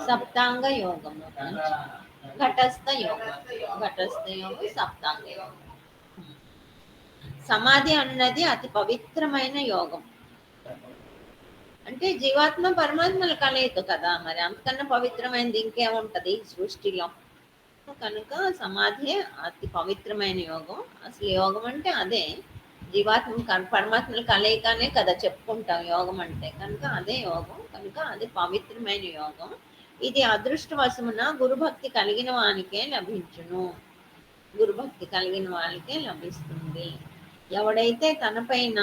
సప్తాంగ యోగము, ఘటస్థ యోగం, ఘటస్థ యోగం, సప్తాంగ యోగం. సమాధి అన్నది అతి పవిత్రమైన యోగం. అంటే జీవాత్మ పరమాత్మల కలయిక కదా, మరి అంతకన్నా పవిత్రమైనది ఇంకేముంటది సృష్టిలో. కనుక సమాధి అతి పవిత్రమైన యోగం. అసలు యోగం అంటే అదే, జీవాత్మ పరమాత్మల కలయికనే కదా చెప్పుకుంటాం యోగం అంటే. కనుక అదే యోగం, కనుక అది పవిత్రమైన యోగం. ఇది అదృష్టవశమున గురుభక్తి కలిగిన వానికే లభించును, గురుభక్తి కలిగిన వాళ్ళకే లభిస్తుంది. ఎవడైతే తనపైన,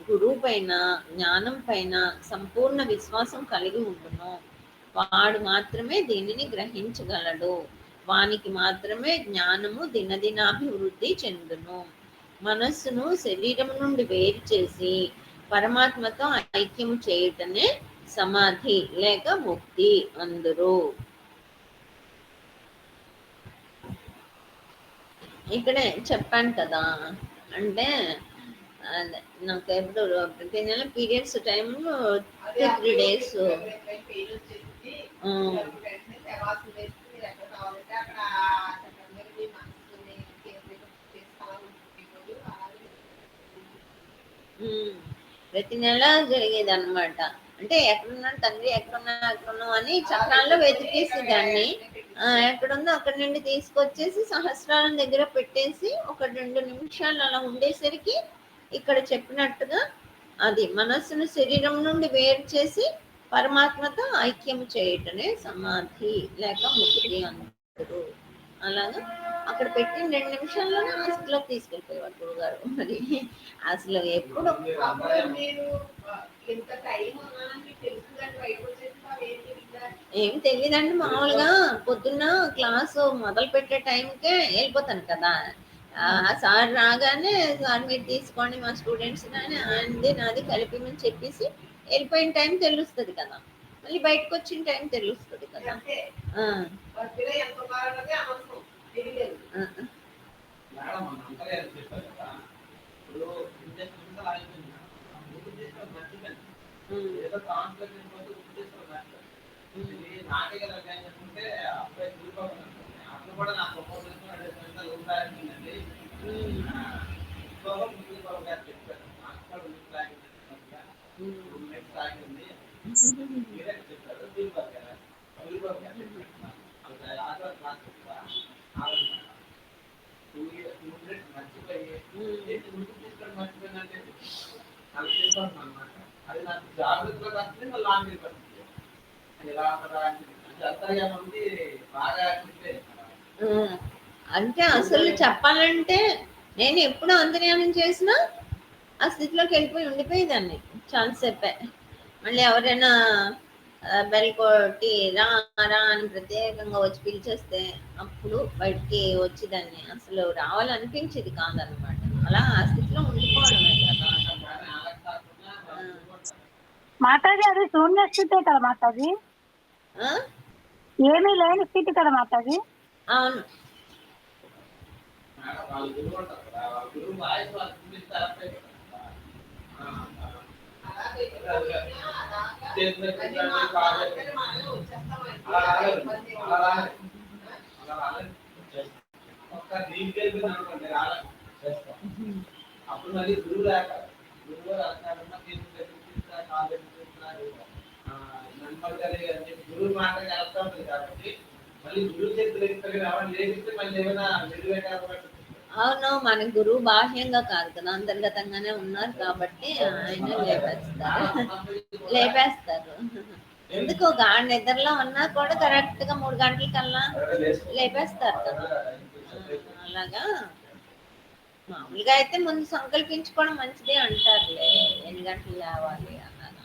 గురువు పైన, జ్ఞానం పైన సంపూర్ణ విశ్వాసం కలిగి ఉండునో వాడు మాత్రమే దీనిని గ్రహించగలడు. వానికి మాత్రమే జ్ఞానము దినదినాభివృద్ధి చెందును. మనస్సును శరీరం నుండి వేరు చేసి పరమాత్మతో ఐక్యము చేయుటనే సమాధి లేక ముక్తి అందరు. ఇక్కడే చెప్పాను కదా, అంటే నాకు ఎప్పుడు ప్రతి నెల పీరియడ్స్ టైంలో 3 days ప్రతి నెల జరిగేది అనమాట. అంటే ఎక్కడున్నాడు తండ్రి, ఎక్కడున్నావు అని చక్రాల్లో వెతికేసి దాన్ని ఎక్కడుందో అక్కడి నుండి తీసుకొచ్చేసి సహస్రాల దగ్గర పెట్టేసి ఒక 2 నిమిషాలు అలా ఉండేసరికి ఇక్కడ చెప్పినట్టుగా అది మనస్సును శరీరం నుండి వేరు చేసి పరమాత్మతో ఐక్యం చేయటమే సమాధి లేక ముక్తి అందరు. అలాగా అక్కడ పెట్టిన 2 నిమిషాల్లోనే హాస్పిటల్లోకి తీసుకెళ్ళిపోయేవారు గురుగారు. మరి అసలు ఎప్పుడు ఏం తెలియదండి. మామూలుగా పొద్దున్న క్లాసు మొదలు పెట్టే టైంకే వెళ్ళిపోతాను కదా, సార్ రాగానే సార్ మీరు తీసుకోండి మా స్టూడెంట్స్ కానీ ఆయనది నాది కలిపి చెప్పేసి వెళ్ళిపోయిన టైం తెలుస్తుంది కదా, మళ్ళీ బయటకు వచ్చిన టైం తెలుస్తుంది కదా. అంటే అసలు చెప్పాలంటే నేను ఎప్పుడు అంతర్యానం చేసినా ఆ స్థితిలోకి వెళ్ళిపోయి ఉండిపోయేదాన్ని చాలాసేపే. మళ్ళీ ఎవరైనా బెల్ కొట్టి రా రా అని ప్రత్యేకంగా వచ్చి పిలిచేస్తే అప్పుడు బయటికి వచ్చేదాన్ని. అసలు రావాలనిపించేది కాదనమాట. అలా ఆ స్థితిలో ఉండిపోవడమే కదా. మాతాజీ అది శూన్య స్థితే కదా మాతాజీ, ఏమీ లేని స్థితి కదా మాతాజీ. అవును. అప్పుడు మళ్ళీ గురువు లేక గురువు గురువు మాట వెళ్తా ఉంటుంది కాబట్టి మళ్ళీ గురువు చేతులు లేకపోతే మళ్ళీ ఏమైనా అవును, మన గురువు బాహ్యంగా కాదు కదా, అంతర్గతంగానే ఉన్నారు కాబట్టి ఆయన లేపేస్తారు. ఎందుకు గాడి నిద్రలో ఉన్నా కూడా కరెక్ట్ గా 3 గంటలకల్లా లేపేస్తారు కదా. అలాగా మామూలుగా అయితే ముందు సంకల్పించుకోవడం మంచిదే అంటారులే, ఎన్ని గంటలు లేవాలి అన్నాను.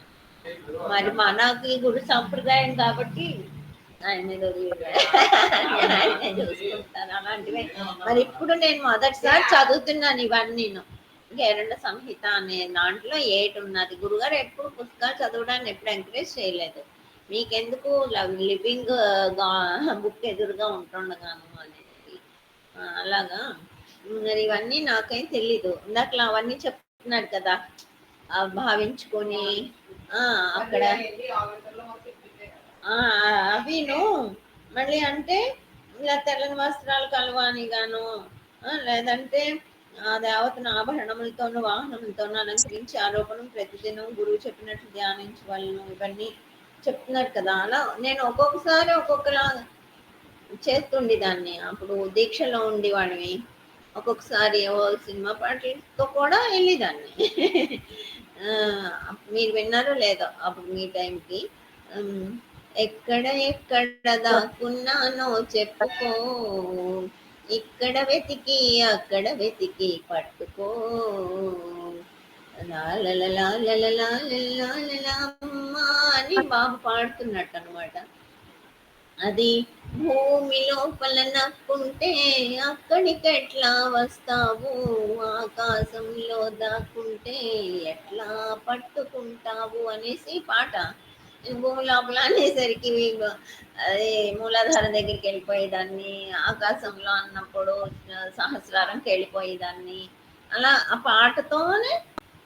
మరి మనకి గురు సంప్రదాయం కాబట్టి ఆయన చూసుకుంటారు అలాంటివి. మరి ఇప్పుడు నేను మొదటిసారి చదువుతున్నాను ఇవన్నీ. కేరళ సంహిత అనే దాంట్లో 8 ఉన్నది. గురుగారు ఎప్పుడు పుస్తకాలు చదవడాన్ని ఎప్పుడు ఎంకరేజ్ చేయలేదు. మీకెందుకు లివింగ్ బుక్ ఎదురుగా ఉంటుండగాను అనేది. అలాగా మరి ఇవన్నీ నాకేం తెలీదు. ఇందాక అవన్నీ చెప్తున్నాడు కదా, భావించుకొని అక్కడ అవిను మళ్ళీ అంటే ఇలా తెల్లని వస్త్రాలు కలవాని గాను లేదంటే ఆ దేవతను ఆభరణములతోనూ వాహనములతోనూ అలంకరించి ఆరోపణం ప్రతిదినం గురువు చెప్పినట్లు ధ్యానించవలను ఇవన్నీ చెప్తున్నారు కదా. అలా నేను ఒక్కొక్కసారి ఒక్కొక్కలా చేస్తుండే దాన్ని. అప్పుడు దీక్షలో ఉండేవాడివి, ఒక్కొక్కసారి ఓ సినిమా పాటలతో కూడా వెళ్ళేదాన్ని. మీరు విన్నారో లేదో అప్పుడు మీ టైంకి. ఎక్కడ ఎక్కడ దాక్కున్నానో చెప్పుకో, ఇక్కడ వెతికి అక్కడ వెతికి పట్టుకో, అమ్మా అని బాబు పాడుతున్నట్టు అనమాట. అది భూమి లోపల నక్కుంటే అక్కడికెట్లా వస్తావు, ఆకాశంలో దాక్కుంటే ఎట్లా పట్టుకుంటావు అనేసి పాట. భూమి లోపల అనేసరికి అదే మూలాధార దగ్గరికి వెళ్ళిపోయేదాన్ని, ఆకాశంలో అన్నప్పుడు సహస్రారంకి వెళ్ళిపోయేదాన్ని. అలా ఆ పాటతోనే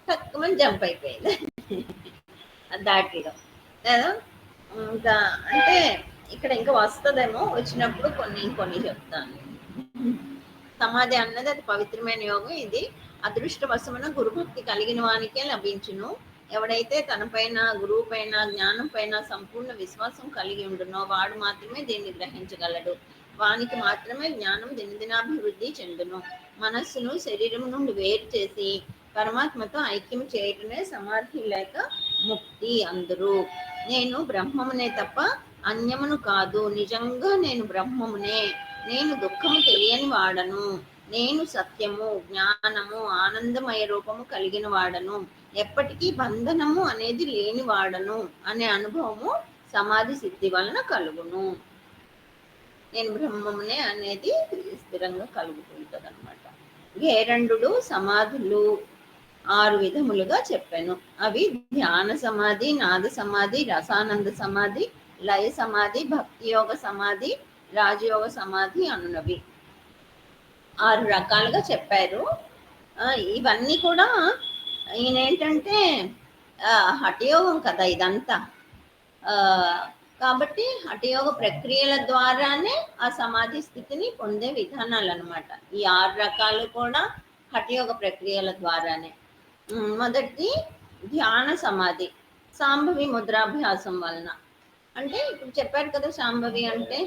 తక్కువ జంప్ అయిపోయేది దాటిలో లేదా. ఇంకా అంటే ఇక్కడ ఇంకా వస్తుందేమో, వచ్చినప్పుడు కొన్ని చెప్తాను. సమాధి అన్నది అది పవిత్రమైన యోగం. ఇది అదృష్టవశమున గురుభక్తి కలిగిన వానికే లభించును. ఎవడైతే తనపైన, గురువు పైన, జ్ఞానం పైన సంపూర్ణ విశ్వాసం కలిగి ఉండునో వాడు మాత్రమే దీన్ని గ్రహించగలడు. వానికి మాత్రమే జ్ఞానం దినదినాభివృద్ధి చెందును. మనస్సును శరీరం నుండి వేరు చేసి పరమాత్మతో ఐక్యం చేయటమే సమాధి లేక ముక్తి అందరూ. నేను బ్రహ్మమునే తప్ప అన్యమును కాదు, నిజంగా నేను బ్రహ్మమునే, నేను దుఃఖము తెలియని వాడను, నేను సత్యము, జ్ఞానము, ఆనందమయ రూపము కలిగిన వాడను, ఎప్పటికీ బంధనము అనేది లేని వాడను అనే అనుభవము సమాధి సిద్ధి వలన కలుగును. నేను బ్రహ్మమునే అనేది స్థిరంగా కలుగుతుంటది అనమాట. గేరండు సమాధులు 6 విధములుగా చెప్పాను. అవి ధ్యాన సమాధి, నాద సమాధి, రసానంద సమాధి, లయ సమాధి, భక్తి యోగ సమాధి, రాజయోగ సమాధి అన్నవి 6 రకాలుగా చెప్పారు. ఇవన్నీ కూడా ఈయన ఏంటంటే హఠయోగం కదా ఇదంతా. కాబట్టి హఠయోగ ప్రక్రియల ద్వారానే ఆ సమాధి స్థితిని పొందే విధానాలు అనమాట. ఈ 6 రకాలు కూడా హఠయోగ ప్రక్రియల ద్వారానే. మొదటి ధ్యాన సమాధి, సాంభవి ముద్రాభ్యాసం వలన. అంటే ఇప్పుడు చెప్పారు కదా శాంభవి అంటే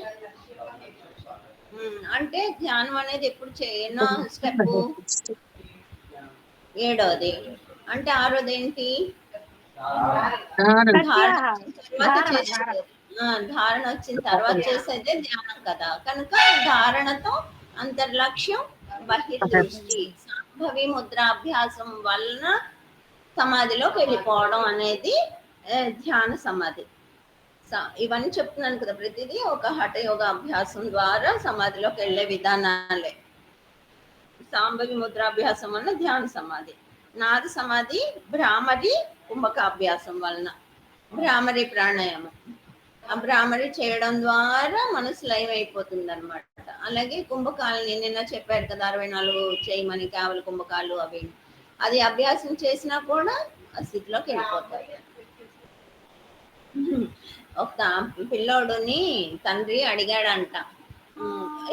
అంటే ధ్యానం అనేది ఎప్పుడు చేయనా స్టెప్ 7వది. అంటే 6వది ఏంటి, ధారణ వచ్చిన తర్వాత చేసేదే ధ్యానం కదా. కనుక ధారణతో అంతర్లక్ష్యం బహిర్దృష్టి, సాంభవి ముద్రాభ్యాసం వలన సమాధిలోకి వెళ్ళిపోవడం అనేది ధ్యాన సమాధి. ఇవన్నీ చెప్తున్నాను కదా, ప్రతిదీ ఒక హఠయోగ అభ్యాసం ద్వారా సమాధిలోకి వెళ్ళే విధానాలే. సాంభవి ముద్రాభ్యాసం వలన ధ్యాన సమాధి. నాద సమాధి భ్రామరి కుంభకాభ్యాసం వలన, భ్రామరి ప్రాణాయామం. ఆ భ్రామరి చేయడం ద్వారా మనసు లయం అయిపోతుంది అనమాట. అలాగే కుంభకాలని నిన్న చెప్పారు కదా 64 చేయమని, కేవల కుంభకాలు అవి. అది అభ్యాసం చేసినా కూడా ఆ స్థితిలోకి వెళ్ళిపోతారు. ఒక పిల్లోడుని తండ్రి అడిగాడంట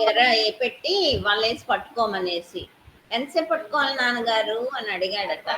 ఎర్ర పెట్టి వాళ్ళేసి పట్టుకోమనేసి. ఎంతసేపు పట్టుకోవాలి నాన్నగారు అని అడిగాడట.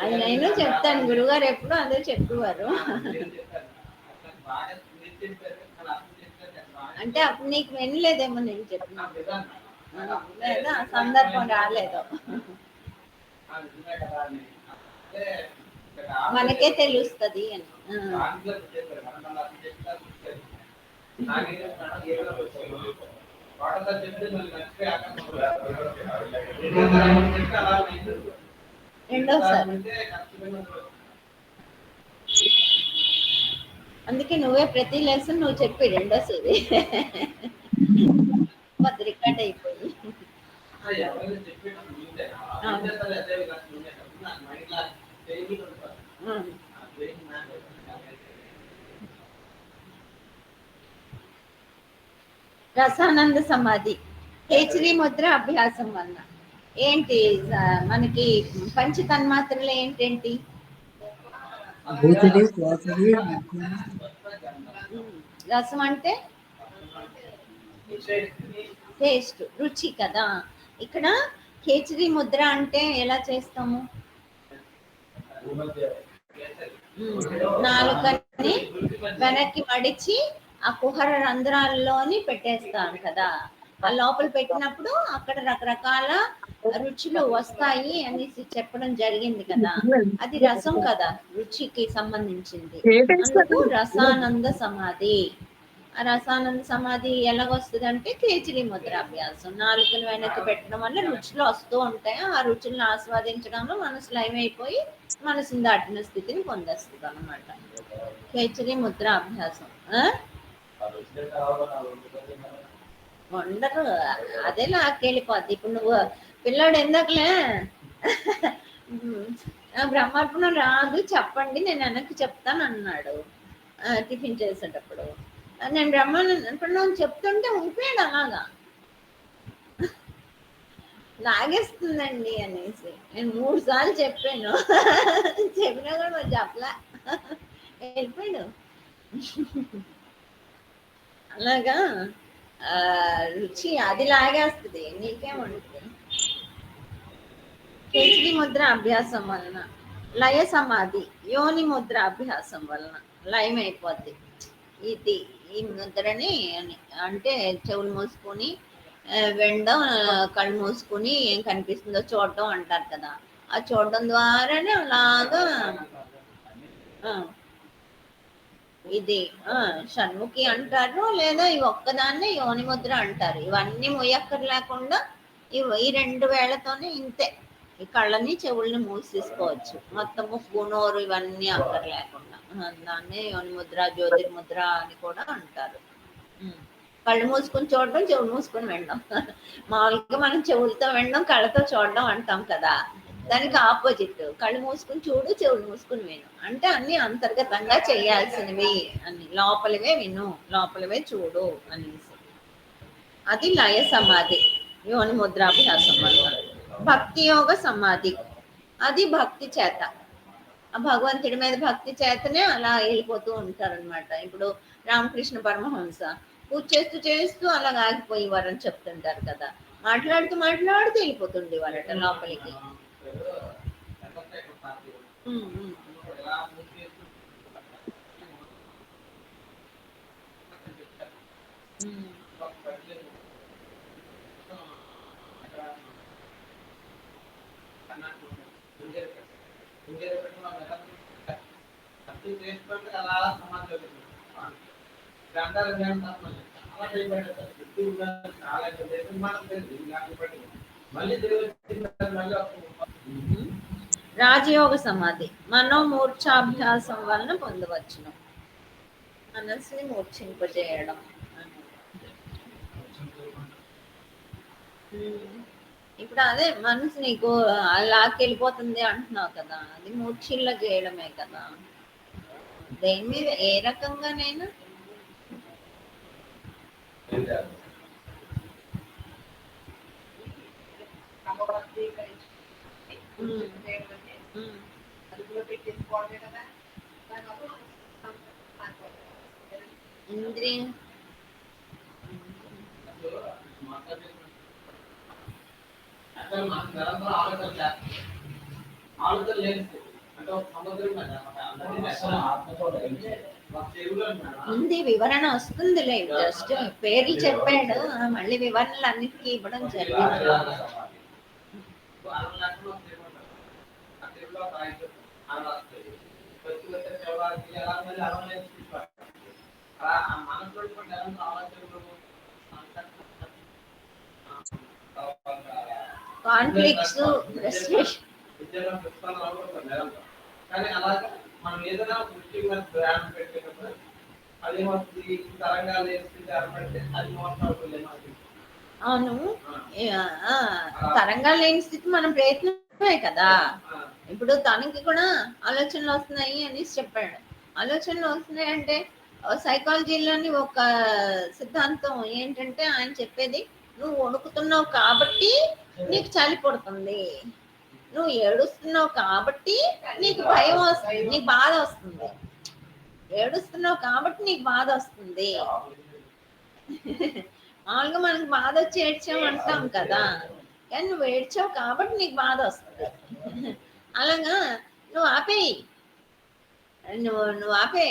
అది నేను చెప్తాను, గురుగారు ఎప్పుడు అదే చెప్పేవారు. అంటే అప్పుడు నీకు వినలేదేమో నేను చెప్పిన, లేదా సందర్భం రాలేదు. మనకే తెలుస్తుంది అని. రెండోసారి అందుకే నువ్వే ప్రతి లెసన్ నువ్వు చెప్పి రెండోసారి అయిపోద్ది రికార్డ్ అయిపోయి. ఎవరైనా చెప్పేటప్పుడు వింటే ఆ. ఏం చేస్తారు అదే విధంగా వినేటప్పుడు నాకు మైండ్లో చేంజ్ ఉంటుంది. ఉమ్. ఆ బ్రెయిన్ మ్యాప్ రసానంద సమాధి కేచరి ముద్ర అభ్యాసం వలన ఏంటి మనకి పంచ తన్మాత్రలు ఏంటేంటి? భూతిని వాసని ముక్కుని ఉమ్. రసం అంటే టేస్ట్, రుచి కదా. ఇక్కడ కేచరి ముద్ర అంటే ఎలా చేస్తాము? నాలుకని వెనక్కి మడిచి ఆ కుహర రంధ్రాల్లోని పెట్టేస్తాను కదా. ఆ లోపల పెట్టినప్పుడు అక్కడ రకరకాల రుచులు వస్తాయి అనేసి చెప్పడం జరిగింది కదా. అది రసం కదా, రుచికి సంబంధించింది. అందుకు రసానంద సమాధి. ఆ రసానంద సమాధి ఎలాగొస్తుంది అంటే కేచరి ముద్ర అభ్యాసం. నాలుకను వెనక్కి పెట్టడం వల్ల రుచులు వస్తూ ఉంటాయి. ఆ రుచులను ఆస్వాదించడంలో మనసు లయమైపోయి మనసుని దాటిన స్థితిని పొందేస్తుంది అనమాట కేచరి ముద్ర అభ్యాసం. వండరు, అదే లాక్కెళ్ళిపోద్ది. ఇప్పుడు నువ్వు పిల్లాడు ఎందుకులే బ్రహ్మార్పణం రాదు చెప్పండి నేను వెనక్కి చెప్తాను అన్నాడు టిఫిన్ చేసేటప్పుడు. నేను బ్రహ్మార్పణం చెప్తుంటే ఉండిపోయాడు అలాగా, లాగేస్తుందండి అనేసి. నేను 3 సార్లు చెప్పాను, చెప్పినా కూడా మరి చెప్పలే, వెళ్ళిపోయాడు. అలాగా రుచి అది లాగేస్తుంది, నీకేముంటుంది. కేచరి ముద్ర అభ్యాసం వలన లయ సమాధి యోని ముద్ర అభ్యాసం వలన లయం అయిపోద్ది. ఇది ఈ ముద్రని అంటే చెవులు మూసుకొని వెండం, కళ్ళు మూసుకుని ఏం కనిపిస్తుందో చూడటం అంటారు కదా. ఆ చూడటం ద్వారానే అలాగా ఇది షణ్ముఖి అంటారు, లేదా ఈ ఒక్కదాన్నే యోని ముద్ర అంటారు. ఇవన్నీ మొయ్యక్కర్ లేకుండా ఈ 2 వేళ్లతోనే ఇంతే ఈ కళ్ళని చెవుల్ని మూసేసుకోవచ్చు. మొత్తం ముక్కు నోరు ఇవన్నీ అక్కర్ లేకుండా దాన్నే యోని ముద్ర జ్యోతిర్ముద్ర అని కూడా అంటారు. కళ్ళు మూసుకొని చూడడం, చెవులు మూసుకొని వినడం. మామూలుగా మనం చెవులతో వినడం, కళ్ళతో చూడడం అంటాం కదా. దానికి ఆపోజిట్ కళ్ళు మూసుకుని చూడు, చెవులు మూసుకుని విను అంటే అన్ని అంతర్గతంగా చేయాల్సినవి, అన్ని లోపలివే విను, లోపలివే చూడు అనేసి. అది లయ సమాధి యోని ముద్రాభ్యాసం వల్ల. భక్తి యోగ సమాధి అది భక్తి చేత, ఆ భగవంతుడి మీద భక్తి చేతనే అలా వెళ్ళిపోతూ ఉంటారనమాట. ఇప్పుడు రామకృష్ణ పరమహంస పూజ చేస్తూ చేస్తూ అలాగ ఆగిపోయేవారని చెప్తుంటారు కదా. మాట్లాడుతూ మాట్లాడుతూ వెళ్ళిపోతుండేవారట లోపలికి. రాజయోగ సమాధి మనోమూర్ఛాభ్యాసం వలన పొందవచ్చును. మనసుని మూర్ఛింపజేయడం. ఇప్పుడు అదే మనసు నీకు లాక్కెళ్ళిపోతుంది అంటున్నావు కదా, అది మూర్ఛిల్లా చేయడమే కదా. దేని మీద ఏ రకంగానైనా ఇంద్రియ ఉంది వివరణ వస్తుందిలే, జస్ట్ పేర్లు చెప్పాడు, మళ్ళీ వివరణలు అన్నిటికీ ఇవ్వడం జరిగింది. కాన్ఫ్లిక్ట్స్, కానీ అలాగే మనం ఏదైనా దృష్టి మీద ధ్యానం పెట్టేటప్పుడు అది తరంగాలు వేస్తుంటే అరపడితే అది మోసం అవుతుంది మనకి. అవును. ఆ, తరంగాలు లేని స్థితి మనం ప్రయత్నమే కదా. ఇప్పుడు తనకి కూడా ఆలోచనలు వస్తున్నాయి అనేసి చెప్పాడు. ఆలోచనలు వస్తున్నాయి అంటే సైకాలజీలోని ఒక సిద్ధాంతం ఏంటంటే ఆయన చెప్పేది, నువ్వు వణుకుతున్నావు కాబట్టి నీకు చలి పుడుతుంది, నువ్వు ఏడుస్తున్నావు కాబట్టి నీకు భయం వస్తుంది, నీకు బాధ వస్తుంది. ఏడుస్తున్నావు కాబట్టి నీకు బాధ వస్తుంది. మామూలుగా మనకు బాధ వచ్చి ఏడ్చావు అంటాం కదా, కానీ నువ్వు ఏడ్చావు కాబట్టి నీకు బాధ వస్తుంది. అలాగా నువ్వు ఆపేయి, నువ్వు ఆపే.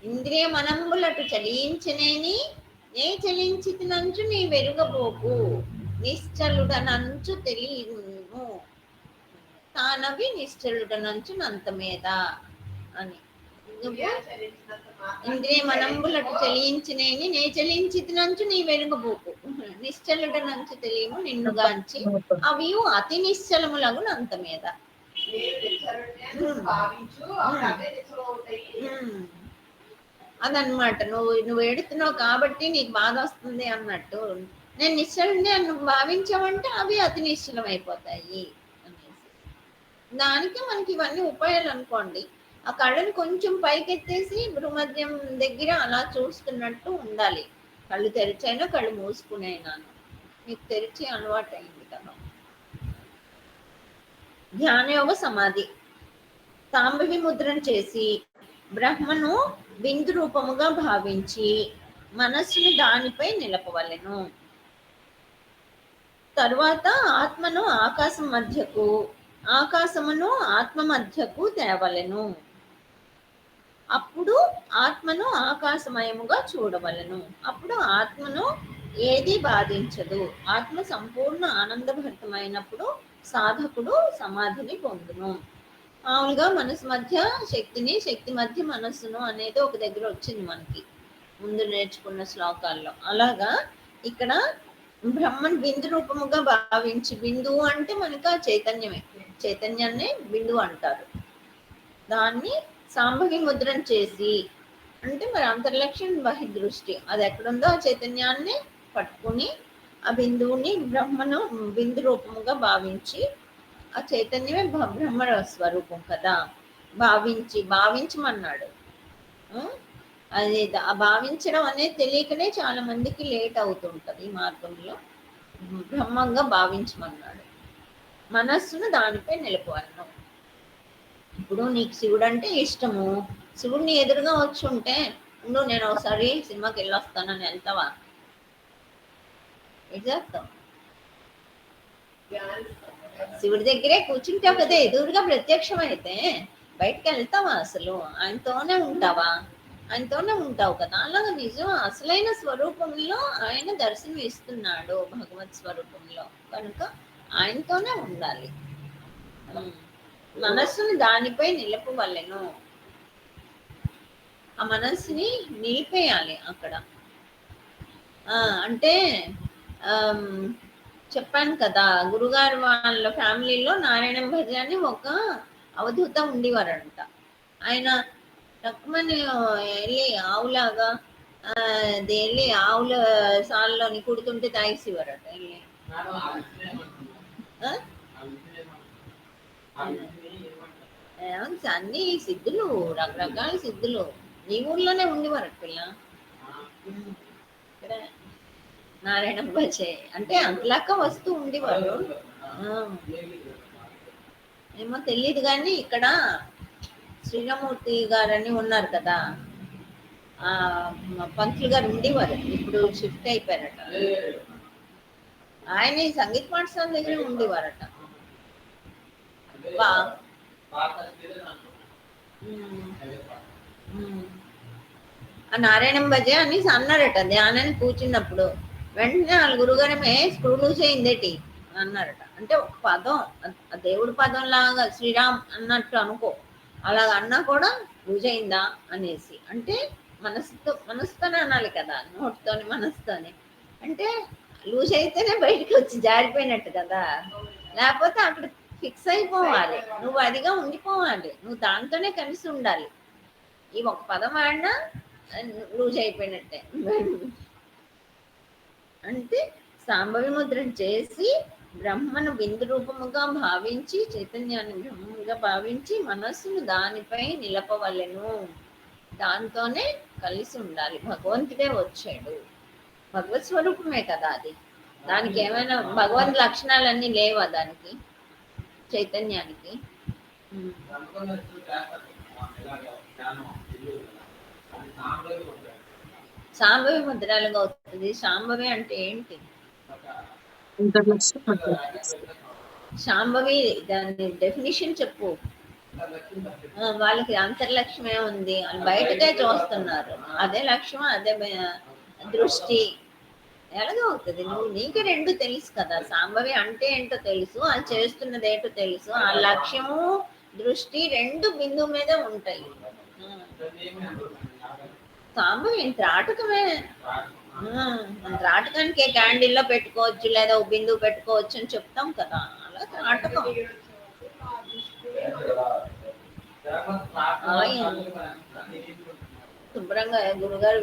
ఇంద్రియ మనంబులటు చలించనేని నే చలించితినంచు నీ వెలుగబోకు, నిశ్చలుడనంచు తెలియను తానవి నిశ్చలుడనంచు నంత మీద అని. నువ్వు ఇంద్రియ మనంబులటు చలించినేని నే చలించితినంచు నీ వెలుగబోకు, నిశ్చలుడనంచు తెలియము నిన్నుగాంచి అవి అతి నిశ్చలములగు నంత మీద. అదనమాట. నువ్వు ఏడుతున్నావు కాబట్టి నీకు బాధ వస్తుంది అన్నట్టు, నేను నిశ్చలుండి నువ్వు భావించావంటే అవి అతి నిశ్చలం అయిపోతాయి అనేసి. దానికి మనకి ఇవన్నీ ఉపాయాలు అనుకోండి. ఆ కళ్ళని కొంచెం పైకెత్తేసి భ్రూమధ్యం దగ్గర అలా చూస్తున్నట్టు ఉండాలి. కళ్ళు తెరిచైనా కళ్ళు మూసుకునేనాను, మీకు తెరిచి అలవాటు అయింది కదా. ధ్యానయోగ సమాధి. తాంబవి ముద్రను చేసి బ్రహ్మను బిందు రూపముగా భావించి మనస్సుని దానిపై నిలపవలెను. తరువాత ఆత్మను ఆకాశం మధ్యకు, ఆకాశమును ఆత్మ మధ్యకు తేవలెను. అప్పుడు ఆత్మను ఆకాశమయముగా చూడవలెను. అప్పుడు ఆత్మను ఏది బాధించదు. ఆత్మ సంపూర్ణ ఆనందభరితమైనప్పుడు సాధకుడు సమాధిని పొందును. మామూలుగా మనసు మధ్య శక్తిని, శక్తి మధ్య మనస్సును అనేది ఒక దగ్గర వచ్చింది మనకి ముందు నేర్చుకున్న శ్లోకాల్లో. అలాగా ఇక్కడ బ్రహ్మన్ బిందు రూపముగా భావించి, బిందువు అంటే మనకు ఆ చైతన్యమే, చైతన్యాన్ని బిందువు అంటారు. దాన్ని సాంభవి ముద్రను చేసి, అంటే మరి అంతర్లక్ష్యం బహిర్దృష్టి, అది ఎక్కడుందో ఆ చైతన్యాన్ని పట్టుకుని ఆ బిందువుని బ్రహ్మను బిందు రూపముగా భావించి, ఆ చైతన్యమే బ్రహ్మ స్వరూపం కదా, భావించమన్నాడు. అది ఆ భావించడం అనేది తెలియకనే చాలా మందికి లేట్ అవుతుంటది ఈ మార్గంలో. బ్రహ్మంగా భావించమన్నాడు. మనస్సును దానిపై నిలపవలను. ఇప్పుడు నీకు శివుడు అంటే ఇష్టము, శివుడిని ఎదురుగా వచ్చి ఉంటే, నువ్వు నేను ఒకసారి సినిమాకి వెళ్ళొస్తానని వెళ్తావా? ఏం చేస్తావు? శివుడి దగ్గరే కూర్చుంటావు కదా, ఎదురుగా ప్రత్యక్షం అయితే బయటకు వెళ్తావా? అసలు ఆయనతోనే ఉంటావా? ఆయనతోనే ఉంటావు కదా. అలాగే నిజం అసలైన స్వరూపంలో ఆయన దర్శనం ఇస్తున్నాడు, భగవత్ స్వరూపంలో, కనుక ఆయనతోనే ఉండాలి. మనస్సుని దానిపై నిలపవలెను. ఆ మనస్సుని నిలిపేయాలి అక్కడ. అంటే చెప్పాను కదా, గురుగారు వాళ్ళ ఫ్యామిలీలో నారాయణ భజ అని ఒక అవధూత ఉండేవారంట. ఆయన తక్కువని వెళ్ళి ఆవులాగా వెళ్ళి ఆవుల సాల్లోని కుడుతుంటే తాగేసేవారట వెళ్ళి. అన్ని సిద్ధులు, రకరకాల సిద్ధులు. ఈ ఊర్లోనే ఉండేవారట పిల్ల. నారాయణ భజే అంటే అంతలాగా వస్తూ ఉండేవారు. ఏమో తెలియదు కానీ ఇక్కడ శ్రీరామూర్తి గారని ఉన్నారు కదా, ఆ పంతులు గారు ఉండేవారు, ఇప్పుడు షిఫ్ట్ అయిపోయారట. ఆయన ఈ సంగీత పాఠశాల దగ్గర ఉండేవారట. ఆ నారాయణం భజ అని అన్నారట ధ్యానాన్ని కూర్చున్నప్పుడు. వెంటనే వాళ్ళ గురుగారమే స్క్రూ లూజ్ అయిందేటి అన్నారట. అంటే ఒక పదం, ఆ దేవుడి పదం లాగా శ్రీరామ్ అన్నట్టు అనుకో, అలాగ అన్నా కూడా లూజ్ అయిందా అనేసి. అంటే మనసుతోనే అనాలి కదా, నోటితోని మనసుతోని. అంటే లూజ్ అయితేనే బయటకు వచ్చి జారిపోయినట్టు కదా, లేకపోతే అక్కడ ఫిక్స్ అయిపోవాలి, నువ్వు అదిగా ఉండిపోవాలి, నువ్వు దాంతోనే కలిసి ఉండాలి. ఈ ఒక పదం ఆడినా లూజ్ అయిపోయినట్టే. అంటే సాంబవి ముద్ర చేసి బ్రహ్మను బిందు రూపముగా భావించి, చైతన్యాన్ని బ్రహ్మముగా భావించి మనస్సును దానిపై నిలపవలెను. దాంతోనే కలిసి ఉండాలి. భగవంతుడే వచ్చాడు, భగవత్ స్వరూపమే కదా అది. దానికి ఏమైనా భగవంతు లక్షణాలన్నీ లేవా దానికి, చైతన్యానికి? సాంబవి ముద్రలుగా అవుతుంది. సాంబవి అంటే ఏంటి? శాంభవి దాని డెఫినిషన్ చెప్పు. వాళ్ళకి అంతర్లక్ష్యమే ఉంది, వాళ్ళు బయటకే చూస్తున్నారు. అదే లక్ష్యం, అదే దృష్టి. ఎలాగ అవుతుంది? నీకు రెండు తెలుసు కదా. సాంబవి అంటే ఏంటో తెలుసు, అది చేస్తున్నది ఏంటో తెలుసు. ఆ లక్ష్యము దృష్టి రెండు బిందువు మీద ఉంటాయి. సాంబవి త్రాటకమే. త్రాటకానికి క్యాండిల్లో పెట్టుకోవచ్చు, లేదా బిందువు పెట్టుకోవచ్చు అని చెప్తాం కదా. అలా త్రాటకం. శుభ్రంగా గురుగారు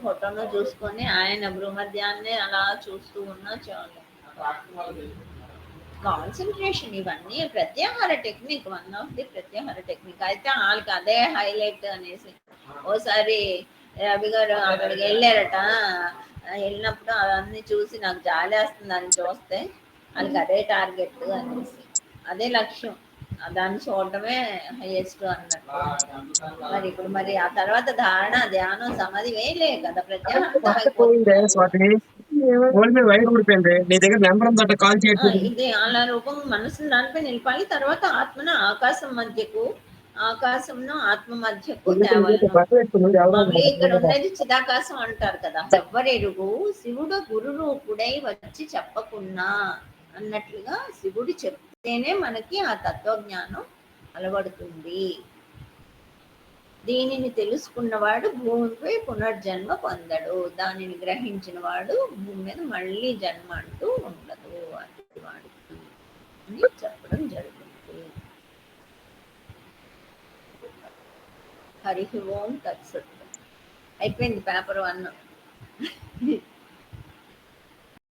ఫోటోను చూసుకొని ఆయన భూమధ్యాన్ని అలా చూస్తూ ఉన్నా చాలు. కాన్సన్ట్రేషన్. ఇవన్నీ pratyahara technique, one of the pratyahara technique. అయితే వాళ్ళకి అదే హైలైట్ అనేసి ఓసారి రవి గారు అక్కడికి వెళ్ళారట. వెళ్ళినప్పుడు అవన్నీ చూసి నాకు జాలేస్తుంది అని చూస్తే వాళ్ళకి అదే టార్గెట్ అనేసి, అదే లక్ష్యం, దాన్ని చూడటమే హైయెస్ట్ అన్నట్టు. మరి ఇప్పుడు మరి ఆ తర్వాత ధారణ, ధ్యానం, సమాధి వేయలే కదా, ఇది అలా రూపం మనసుని దానిపై నిలపాలి. తర్వాత ఆత్మను ఆకాశం మధ్యకు, ఆకాశంను ఆత్మ మధ్యకు తేవలను. ఇక్కడ ఉండేది చిదాకాశం అంటారు కదా. ఎవ్వరెరుగు శివుడు గురు రూపుడై వచ్చి చెప్పకున్నా అన్నట్లుగా శివుడు చెప్తేనే మనకి ఆ తత్వజ్ఞానం అలవడుతుంది. దీనిని తెలుసుకున్నవాడు భూమిపై పునర్జన్మ పొందడు, దానిని గ్రహించిన వాడు భూమి మీద మళ్ళీ జన్మ అంటూ ఉండదు అటు వాడికి అని చెప్పడం జరుగుతుంది. హరి ఓం తత్సత్. అయిపోయింది పేపర్ 1.